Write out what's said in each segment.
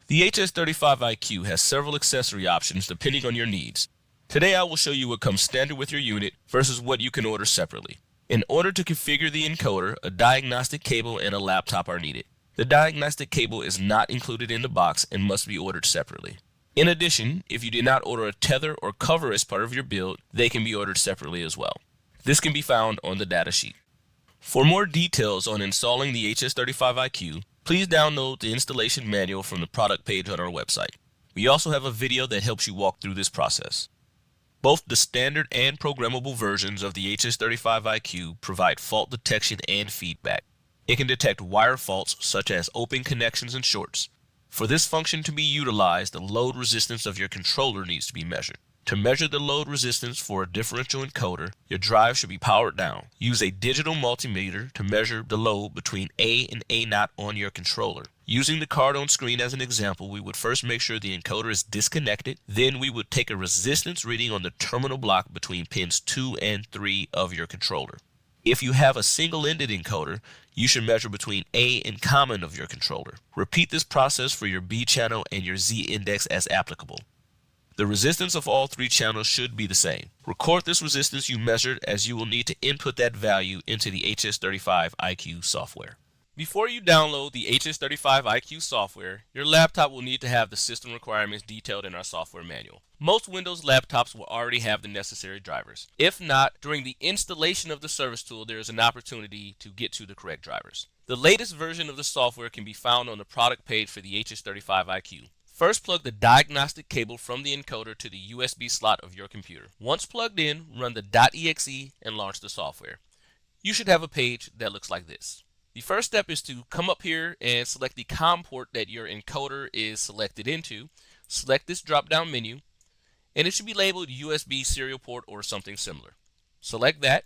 The HS35iQ has several accessory options depending on your needs. Today I will show you what comes standard with your unit versus what you can order separately. In order to configure the encoder, a diagnostic cable and a laptop are needed. The diagnostic cable is not included in the box and must be ordered separately. In addition, if you did not order a tether or cover as part of your build, they can be ordered separately as well. This can be found on the data sheet. For more details on installing the HS35iQ, please download the installation manual from the product page on our website. We also have a video that helps you walk through this process. Both the standard and programmable versions of the HS35iQ provide fault detection and feedback. It can detect wire faults such as open connections and shorts. For this function to be utilized, the load resistance of your controller needs to be measured. To measure the load resistance for a differential encoder, your drive should be powered down. Use a digital multimeter to measure the load between A and A0 on your controller. Using the card on screen as an example, we would first make sure the encoder is disconnected. Then we would take a resistance reading on the terminal block between pins 2 and 3 of your controller. If you have a single-ended encoder, you should measure between A and common of your controller. Repeat this process for your B channel and your Z index as applicable. The resistance of all three channels should be the same. Record this resistance you measured, as you will need to input that value into the HS35iQ software. Before you download the HS35iQ software, your laptop will need to have the system requirements detailed in our software manual. Most Windows laptops will already have the necessary drivers. If not, during the installation of the service tool, there is an opportunity to get to the correct drivers. The latest version of the software can be found on the product page for the HS35iQ. First, plug the diagnostic cable from the encoder to the USB slot of your computer. Once plugged in, run the .exe and launch the software. You should have a page that looks like this. The first step is to come up here and select the COM port that your encoder is selected into. Select this drop-down menu, and it should be labeled USB serial port or something similar. Select that,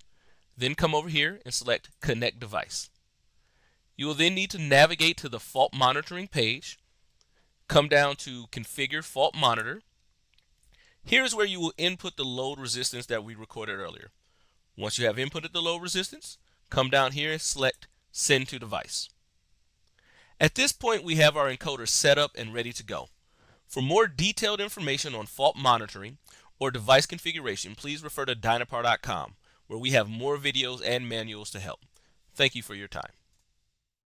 then come over here and select Connect Device. You will then need to navigate to the fault monitoring page. Come down to Configure Fault Monitor. Here's where you will input the load resistance that we recorded earlier. Once you have inputted the load resistance, come down here and select Send to Device. At this point, we have our encoder set up and ready to go. For more detailed information on fault monitoring or device configuration, please refer to Dynapar.com, where we have more videos and manuals to help. Thank you for your time.